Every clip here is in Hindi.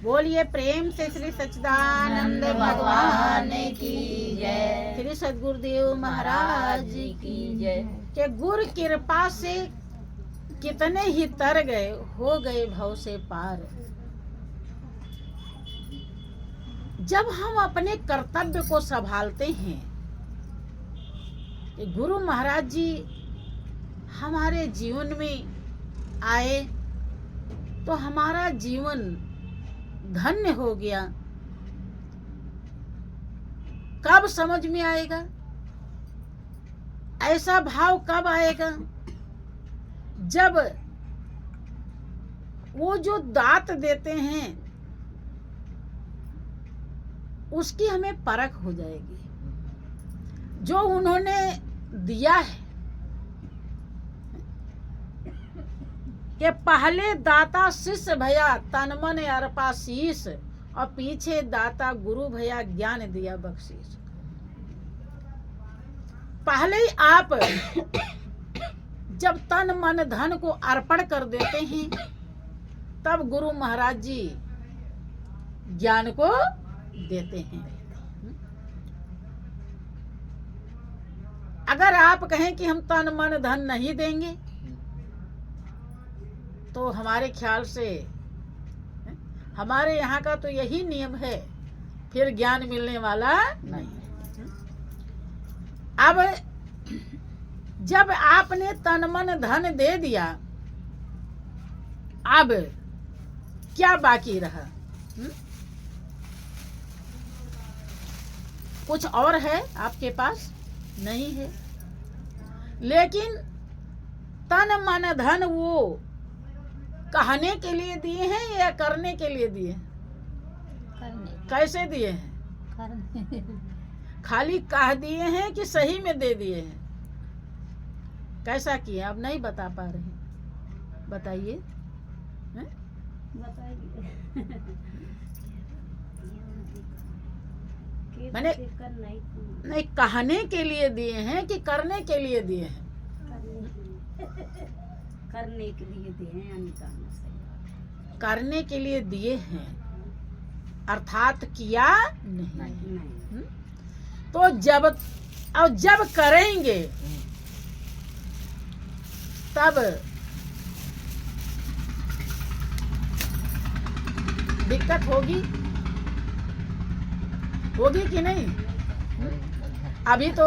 बोलिए प्रेम से श्री सच्चिदानंद भगवान की जय, श्री सद्गुरुदेव महाराज की जय। के गुरु कृपा से कितने ही तर गए, हो गए भव से पार। जब हम अपने कर्तव्य को संभालते हैं, गुरु महाराज जी हमारे जीवन में आए तो हमारा जीवन धन्य हो गया। कब समझ में आएगा? ऐसा भाव कब आएगा? जब वो जो दात देते हैं उसकी हमें परख हो जाएगी। जो उन्होंने दिया है कि पहले दाता शिष्य भया तन मन अर्पा शीस, और पीछे दाता गुरु भया ज्ञान दिया बख्शीश। पहले ही आप जब तन मन धन को अर्पण कर देते हैं, तब गुरु महाराज जी ज्ञान को देते हैं। अगर आप कहें कि हम तन मन धन नहीं देंगे, तो हमारे ख्याल से हमारे यहाँ का तो यही नियम है, फिर ज्ञान मिलने वाला नहीं है। अब जब आपने तन मन धन दे दिया, अब क्या बाकी रहा? कुछ और है आपके पास? नहीं है। लेकिन तन मन धन वो कहने के लिए दिए हैं या करने के लिए दिए हैं? कैसे दिए हैं? खाली कह दिए हैं कि सही में दे दिए हैं? कैसा किए? आप नहीं बता पा रहे हैं, बताइए। मैंने नहीं, कहने के लिए दिए हैं कि करने के लिए दिए हैं? करने के लिए दिए हैं। करने के लिए दिए हैं, अर्थात किया नहीं। तो जब करेंगे तब दिक्कत होगी कि नहीं? अभी तो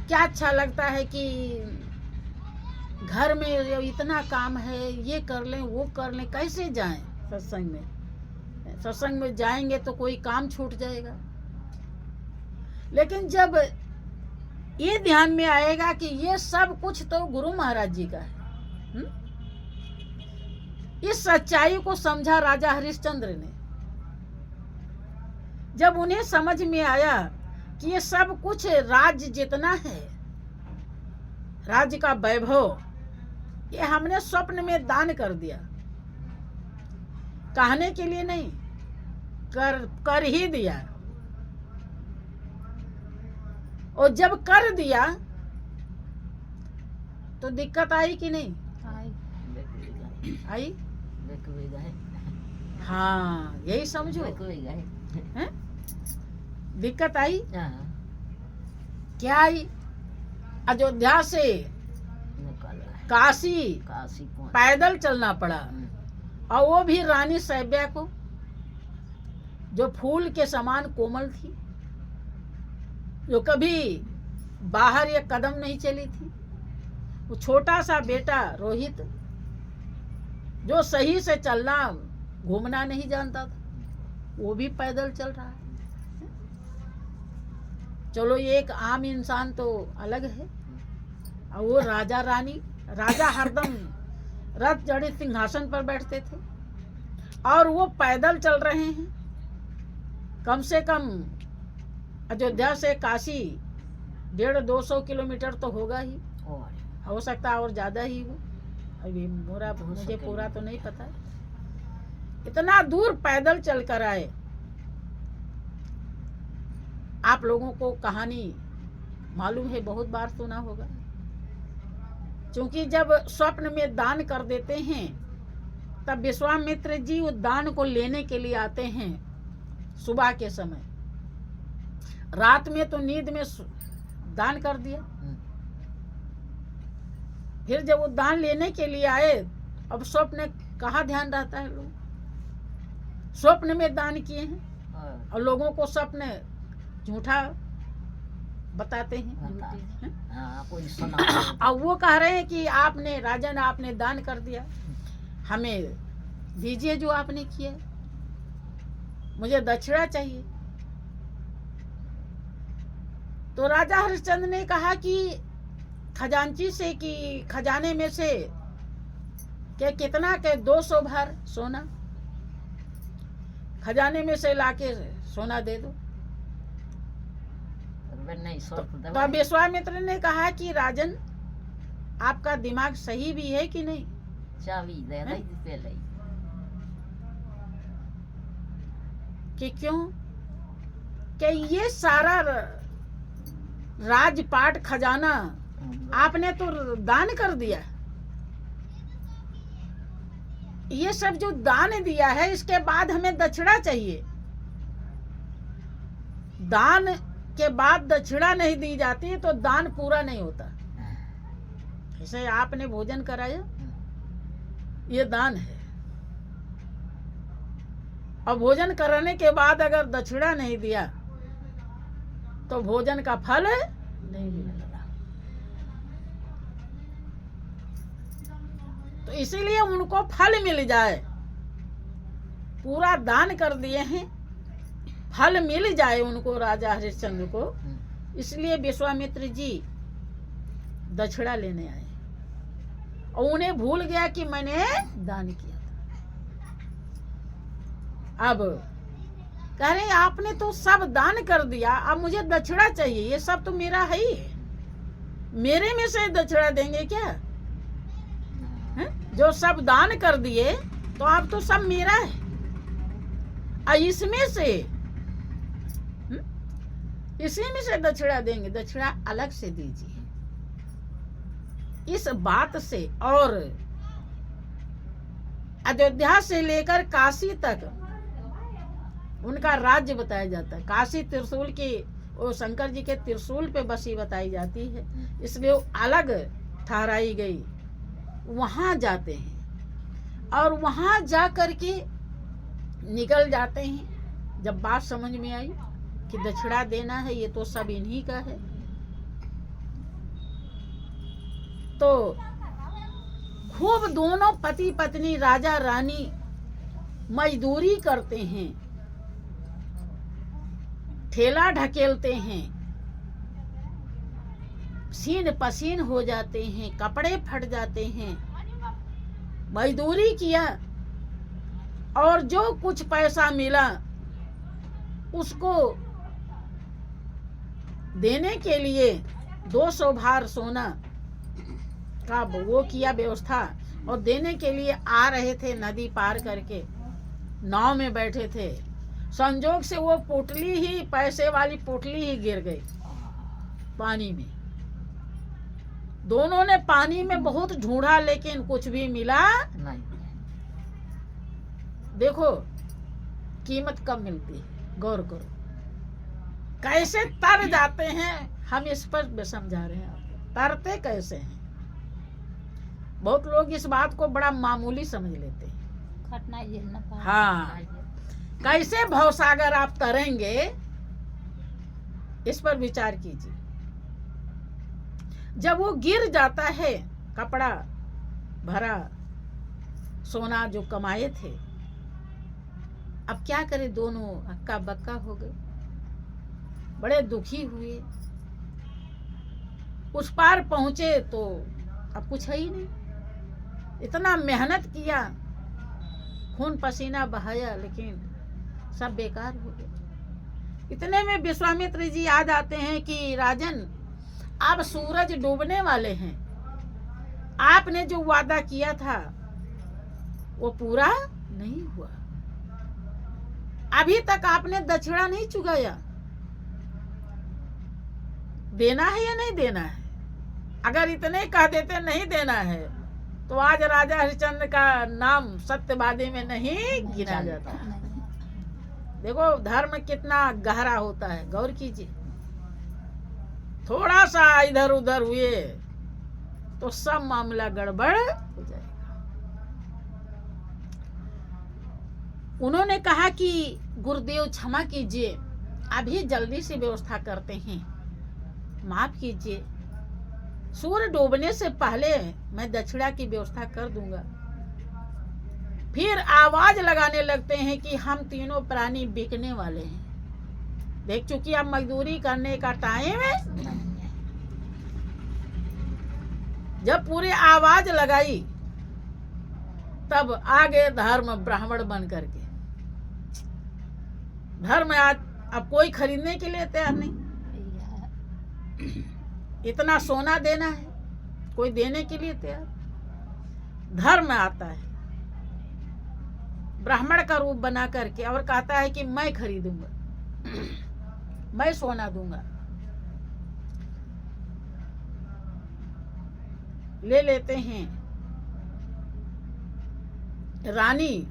क्या अच्छा लगता है कि घर में इतना काम है, ये कर लें वो कर लें। कैसे जाएं सत्संग में? सत्संग में जाएंगे तो कोई काम छूट जाएगा। लेकिन जब ये ध्यान में आएगा कि ये सब कुछ तो गुरु महाराज जी का है, इस सच्चाई को समझा राजा हरिश्चंद्र ने। जब उन्हें समझ में आया कि ये सब कुछ राज्य जितना है, राज्य का वैभव, ये हमने स्वप्न में दान कर दिया। कहने के लिए नहीं, कर ही दिया। और जब कर दिया तो दिक्कत आई कि नहीं आई? हाँ, यही समझो। हैं? दिक्कत आई? क्या आई? अयोध्या से काशी पैदल चलना पड़ा, और वो भी रानी सैब्या को, जो फूल के समान कोमल थी, जो कभी बाहर एक कदम नहीं चली थी। वो छोटा सा बेटा रोहित, जो सही से चलना घूमना नहीं जानता था, वो भी पैदल चल रहा है। चलो ये एक आम इंसान तो अलग है, और वो राजा रानी। राजा हरदम रथ जड़े सिंहासन पर बैठते थे, और वो पैदल चल रहे हैं। कम से कम अयोध्या से काशी 150-200 किलोमीटर तो होगा ही, हो सकता है और ज्यादा ही हो। अभी मुझे पूरा तो नहीं पता। इतना दूर पैदल चल कर आए। आप लोगों को कहानी मालूम है, बहुत बार सुना होगा। क्योंकि जब स्वप्न में दान कर देते हैं तब विश्वामित्र जी उस दान को लेने के लिए आते हैं सुबह के समय। रात में तो नींद में दान कर दिया, फिर जब वो दान लेने के लिए आए, अब स्वप्न कहाँ ध्यान रहता है, लोग स्वप्न में दान किए हैं और लोगों को स्वप्न झूठा बताते हैं। अब वो कह रहे हैं कि आपने राजन आपने दान कर दिया, हमें दीजिए जो आपने किया, मुझे दक्षिणा चाहिए। तो राजा हरिश्चंद्र ने कहा कि खजांची से कि खजाने में से के कितना के 200 भर सोना खजाने में से लाके सोना दे दो। तो विश्वामित्र ने कहा कि राजन आपका दिमाग सही भी है कि नहीं? चाबी दे दे कि क्यों? कि ये सारा राजपाट खजाना आपने तो दान कर दिया। ये सब जो दान दिया है इसके बाद हमें दक्षिणा चाहिए। दान के बाद दक्षिणा नहीं दी जाती तो दान पूरा नहीं होता। जैसे आपने भोजन कराया, ये दान है, और भोजन कराने के बाद अगर दक्षिणा नहीं दिया तो भोजन का फल नहीं मिलेगा। तो इसीलिए उनको फल मिल जाए, पूरा दान कर दिए हैं, फल मिल जाए उनको, राजा हरिश्चंद्र को, इसलिए विश्वामित्र जी दक्षिणा लेने आए। और उन्हें भूल गया कि मैंने दान किया था। अब कह रहे आपने तो सब दान कर दिया, अब मुझे दक्षिणा चाहिए, ये सब तो मेरा है ही है, मेरे में से दक्षिणा देंगे क्या? है? जो सब दान कर दिए तो अब तो सब मेरा है, और इसमें से इसी में से दक्षिणा देंगे, दक्षिणा अलग से दीजिए। इस बात से और अयोध्या से लेकर काशी तक उनका राज्य बताया जाता है। काशी त्रिशूल की, वो शंकर जी के त्रिशूल पे बसी बताई जाती है, इसलिए वो अलग ठहराई गई। वहां जाते हैं और वहां जा करके निकल जाते हैं। जब बात समझ में आई कि दक्षिणा देना है, ये तो सब इन्हीं का है, तो खूब दोनों पति पत्नी राजा रानी मजदूरी करते हैं, ठेला ढकेलते हैं, सीन पसीन हो जाते हैं, कपड़े फट जाते हैं, मजदूरी किया और जो कुछ पैसा मिला उसको देने के लिए 200 भार सोना का वो किया व्यवस्था, और देने के लिए आ रहे थे, नदी पार करके नाव में बैठे थे, संजोग से वो पोटली ही, पैसे वाली पोटली ही गिर गई पानी में। दोनों ने पानी में बहुत ढूंढा लेकिन कुछ भी मिला नहीं। देखो कीमत कब मिलती है, गौर करो कैसे तर जाते हैं हम, इस पर समझा रहे हैं आपको, तरते कैसे हैं। बहुत लोग इस बात को बड़ा मामूली समझ लेते हैं। हाँ, कैसे भवसागर आप तरेंगे, इस पर विचार कीजिए। जब वो गिर जाता है, कपड़ा भरा सोना जो कमाए थे, अब क्या करे, दोनों हक्का बक्का हो गए, बड़े दुखी हुए। उस पार पहुंचे तो अब कुछ है ही नहीं, इतना मेहनत किया, खून पसीना बहाया, लेकिन सब बेकार हो गया। इतने में विश्वामित्र जी आ जाते हैं कि राजन अब सूरज डूबने वाले हैं, आपने जो वादा किया था वो पूरा नहीं हुआ, अभी तक आपने दक्षिणा नहीं चुकाया, देना है या नहीं देना है? अगर इतने कह देते नहीं देना है तो आज राजा हरिश्चंद्र का नाम सत्यवादी में नहीं गिना जाता। देखो धर्म कितना गहरा होता है, गौर कीजिए। थोड़ा सा इधर उधर हुए तो सब मामला गड़बड़ हो जाएगा। उन्होंने कहा कि गुरुदेव क्षमा कीजिए, अभी जल्दी से व्यवस्था करते हैं, माफ कीजिए, सूर्य डूबने से पहले मैं दक्षिणा की व्यवस्था कर दूंगा। फिर आवाज लगाने लगते हैं कि हम तीनों प्राणी बिकने वाले हैं, देख चुकी अब मजदूरी करने का टाइम है। जब पूरी आवाज लगाई तब आगे धर्म ब्राह्मण बन करके, धर्म आज अब कोई खरीदने के लिए तैयार नहीं। इतना सोना देना है, कोई देने के लिए तैयार। धर्म आता है ब्राह्मण का रूप बना करके और कहता है कि मैं खरीदूंगा, मैं सोना दूंगा। ले लेते हैं रानी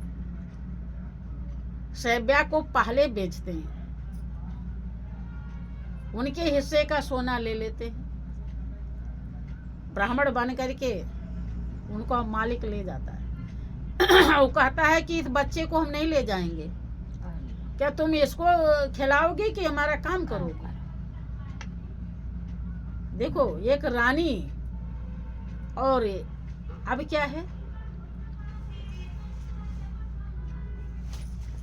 शैब्या को पहले बेचते हैं, उनके हिस्से का सोना ले लेते हैं। ब्राह्मण बन करके उनको मालिक ले जाता है। वो कहता है कि इस बच्चे को हम नहीं ले जाएंगे, क्या तुम इसको खिलाओगे कि हमारा काम करोगे? देखो एक रानी और अब क्या है,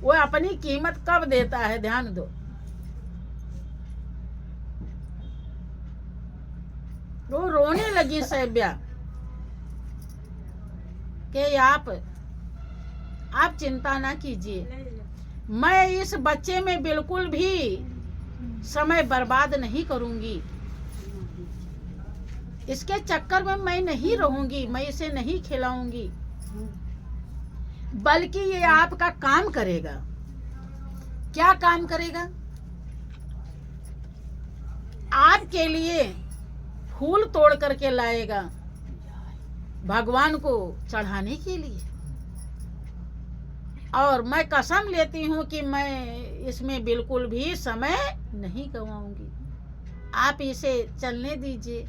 वो अपनी कीमत कब देता है, ध्यान दो। वो रोने लगी शैब्या कि आप चिंता ना कीजिए, मैं इस बच्चे में बिल्कुल भी समय बर्बाद नहीं करूंगी, इसके चक्कर में मैं नहीं रहूंगी, मैं इसे नहीं खिलाऊंगी, बल्कि ये आपका काम करेगा। क्या काम करेगा? आपके लिए फूल तोड़ करके लाएगा भगवान को चढ़ाने के लिए, और मैं कसम लेती हूँ कि मैं इसमें बिल्कुल भी समय नहीं गंवाऊंगी, आप इसे चलने दीजिए,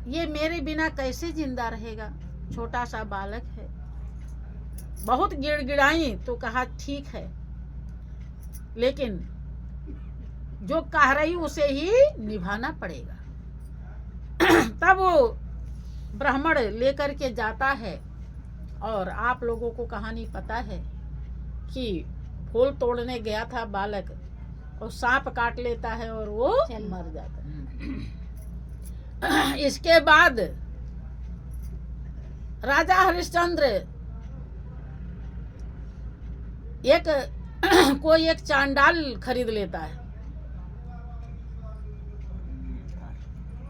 ये मेरे बिना कैसे जिंदा रहेगा, छोटा सा बालक है। बहुत गिड़गिड़ाई तो कहा ठीक है, लेकिन जो कह रही उसे ही निभाना पड़ेगा। तब वो ब्राह्मण लेकर के जाता है, और आप लोगों को कहानी पता है कि फूल तोड़ने गया था बालक, और सांप काट लेता है और वो मर जाता है। इसके बाद राजा हरिश्चंद्र कोई एक चांडाल खरीद लेता है,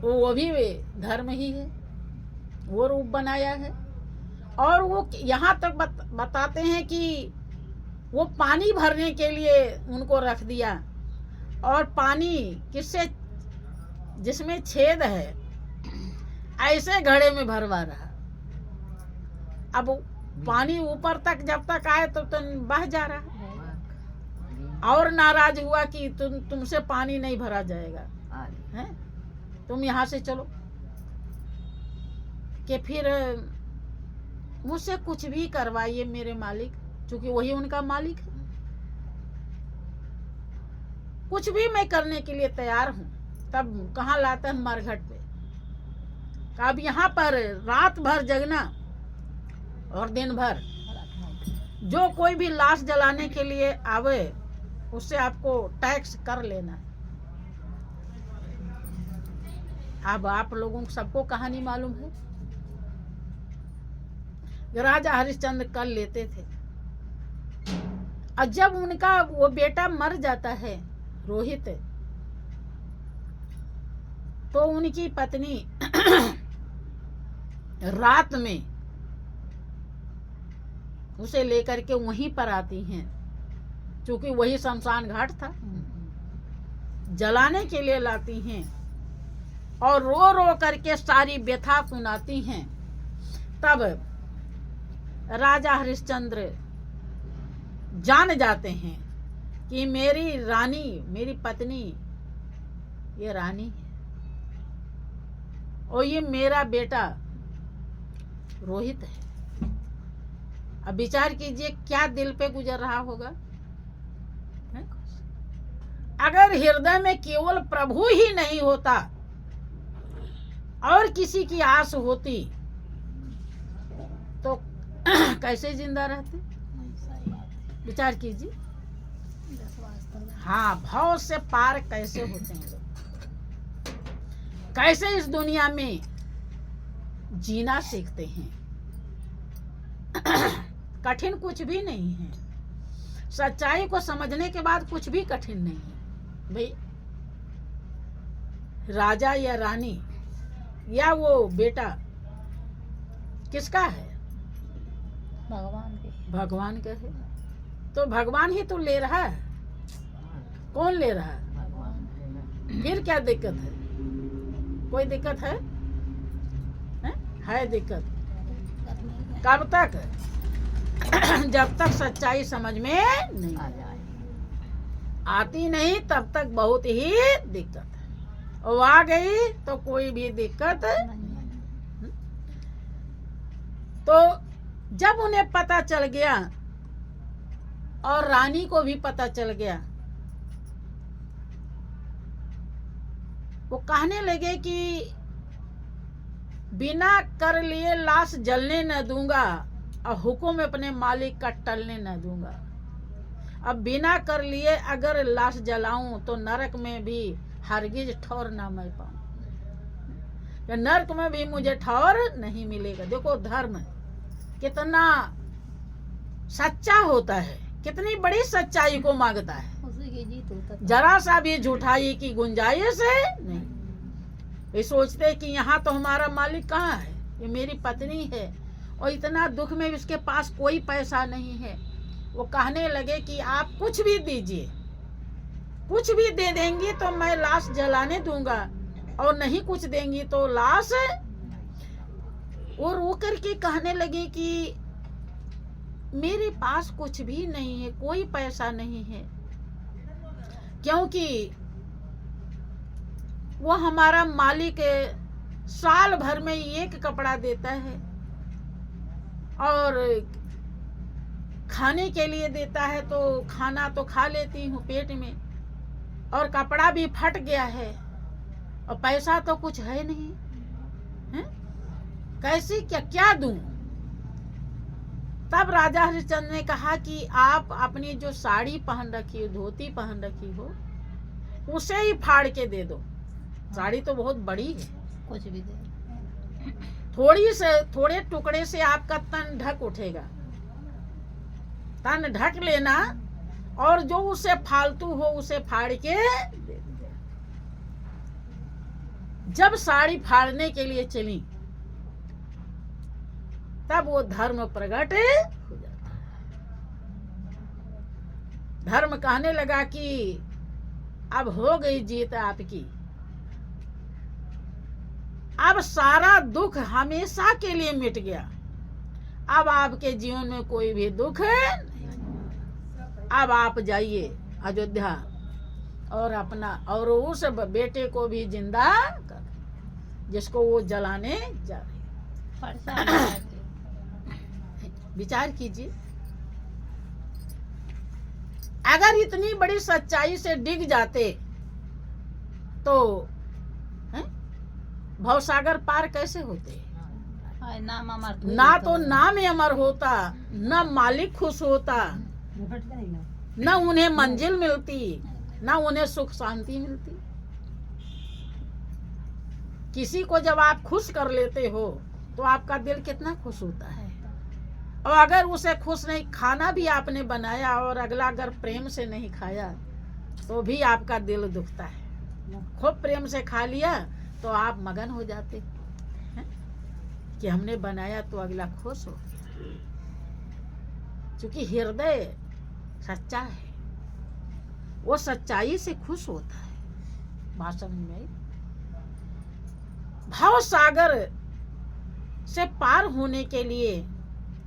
वो भी धर्म ही है, वो रूप बनाया है। और वो यहाँ तक बताते हैं कि वो पानी भरने के लिए उनको रख दिया, और पानी किससे, जिसमें छेद है, ऐसे घड़े में भरवा रहा। अब पानी ऊपर तक जब तक आए तो बह जा रहा, और नाराज हुआ कि तुमसे पानी नहीं भरा जाएगा, हैं? तुम यहाँ से चलो। कि फिर मुझसे कुछ भी करवाइए मेरे मालिक, क्योंकि वही उनका मालिक है, कुछ भी मैं करने के लिए तैयार हूँ। तब कहाँ लाता है मरघट पे, अब यहाँ पर रात भर जगना और दिन भर, जो कोई भी लाश जलाने के लिए आवे उससे आपको टैक्स कर लेना है। अब आप लोगों को सबको कहानी मालूम है, राजा हरिश्चंद्र कर लेते थे। और जब उनका वो बेटा मर जाता है रोहित, तो उनकी पत्नी रात में उसे लेकर के वहीं पर आती हैं, क्योंकि वही शमशान घाट था, जलाने के लिए लाती हैं। और रो रो करके सारी व्यथा सुनाती हैं। तब राजा हरिश्चंद्र जान जाते हैं कि मेरी रानी, मेरी पत्नी ये रानी है और ये मेरा बेटा रोहित है। अब विचार कीजिए क्या दिल पे गुजर रहा होगा। है? अगर हृदय में केवल प्रभु ही नहीं होता और किसी की आस होती तो कैसे जिंदा रहते? विचार कीजिए। हाँ, भाव से पार कैसे होते हैं लोग, कैसे इस दुनिया में जीना सीखते हैं। कठिन कुछ भी नहीं है, सच्चाई को समझने के बाद कुछ भी कठिन नहीं है भाई। राजा या रानी या वो बेटा किसका है? भगवान का है। तो भगवान ही तो ले रहा है, कौन ले रहा है? फिर क्या दिक्कत है? कोई दिक्कत है? है दिक्कत। कब तक? जब तक सच्चाई समझ में नहीं आती नहीं तब तक बहुत ही दिक्कत है, और आ गई तो कोई भी दिक्कत नहीं। तो जब उन्हें पता चल गया और रानी को भी पता चल गया, वो कहने लगे कि बिना कर लिए लाश जलने न दूंगा और हुक्म अपने मालिक का टलने न दूंगा। अब बिना कर लिए अगर लाश जलाऊं तो नरक में भी हरगिज ठौर ना मैं पाऊं, नरक में भी मुझे ठौर नहीं मिलेगा। देखो धर्म कितना सच्चा होता है, कितनी बड़ी सच्चाई को मांगता है। जरा सा भी झूठाई की गुंजाइश नहीं। ये सोचते कि यहाँ तो हमारा मालिक कहाँ है, ये मेरी पत्नी है और इतना दुख में इसके पास कोई पैसा नहीं है। वो कहने लगे कि आप कुछ भी दीजिए, कुछ भी दे देंगी तो मैं लाश जलाने दूंगा, और नहीं कुछ देंगी तो लाश। और रो करके कहने लगे कि मेरे पास कुछ भी नहीं है, कोई पैसा नहीं है, क्योंकि वो हमारा मालिक साल भर में एक कपड़ा देता है और खाने के लिए देता है, तो खाना तो खा लेती हूँ पेट में, और कपड़ा भी फट गया है और पैसा तो कुछ है नहीं है? कैसे क्या दूं? तब राजा हरिश्चंद्र ने कहा कि आप अपनी जो साड़ी पहन रखी हो, धोती पहन रखी हो, उसे ही फाड़ के दे दो। साड़ी तो बहुत बड़ी है, कुछ भी दे, थोड़े टुकड़े से आपका तन ढक उठेगा। तन ढक लेना और जो उसे फालतू हो उसे फाड़ के दे दो। जब साड़ी फाड़ने के लिए चली तब वो धर्म प्रकट हो जाता है। धर्म कहने लगा कि अब हो गई जीत आपकी, अब सारा दुख हमेशा के लिए मिट गया, अब आपके जीवन में कोई भी दुख नहीं। अब आप जाइए अयोध्या और अपना और उस बेटे को भी जिंदा कर, जिसको वो जलाने जा रहे। विचार कीजिए, अगर इतनी बड़ी सच्चाई से डिग जाते तो भवसागर पार कैसे होते? ना तो नाम अमर होता, न मालिक खुश होता, न उन्हें मंजिल मिलती, न उन्हें सुख शांति मिलती। किसी को जब आप खुश कर लेते हो तो आपका दिल कितना खुश होता है। और अगर उसे खुश नहीं, खाना भी आपने बनाया और अगला अगर प्रेम से नहीं खाया तो भी आपका दिल दुखता है। खूब प्रेम से खा लिया तो आप मगन हो जाते हैं कि हमने बनाया तो अगला खुश हो गया, क्योंकि हृदय सच्चा है, वो सच्चाई से खुश होता है। बात समझ में आई? भाव सागर से पार होने के लिए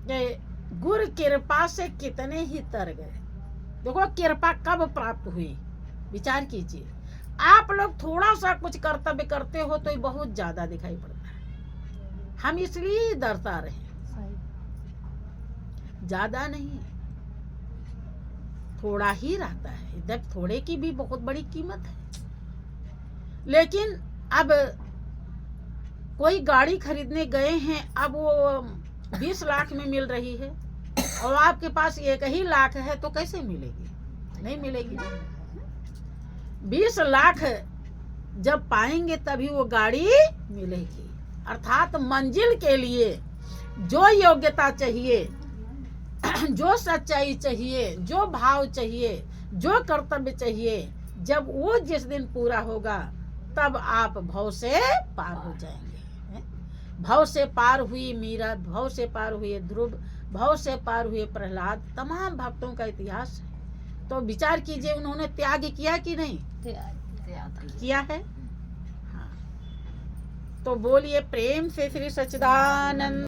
ये गुरु कृपा से कितने ही तर गए। देखो कृपा कब प्राप्त हुई, विचार कीजिए। आप लोग थोड़ा सा कुछ कर्तव्य करते हो तो ये बहुत ज्यादा दिखाई पड़ता है। हम इसलिए डरता रहे, ज्यादा नहीं, थोड़ा ही रहता है। इधर थोड़े की भी बहुत बड़ी कीमत है। लेकिन अब कोई गाड़ी खरीदने गए हैं, अब वो 20 लाख में मिल रही है और आपके पास 1 ही लाख है, तो कैसे मिलेगी? नहीं मिलेगी। 20 लाख जब पाएंगे तभी वो गाड़ी मिलेगी। अर्थात मंजिल के लिए जो योग्यता चाहिए, जो सच्चाई चाहिए, जो भाव चाहिए, जो कर्तव्य चाहिए, जब वो जिस दिन पूरा होगा तब आप भव से पार हो जाएंगे। भव से पार हुई मीरा, भव से पार हुए ध्रुव, भव से पार हुए प्रहलाद, तमाम भक्तों का इतिहास है। तो विचार कीजिए, उन्होंने त्याग किया कि नहीं किया है? हाँ। तो बोलिए प्रेम से श्री सच्चिदानंद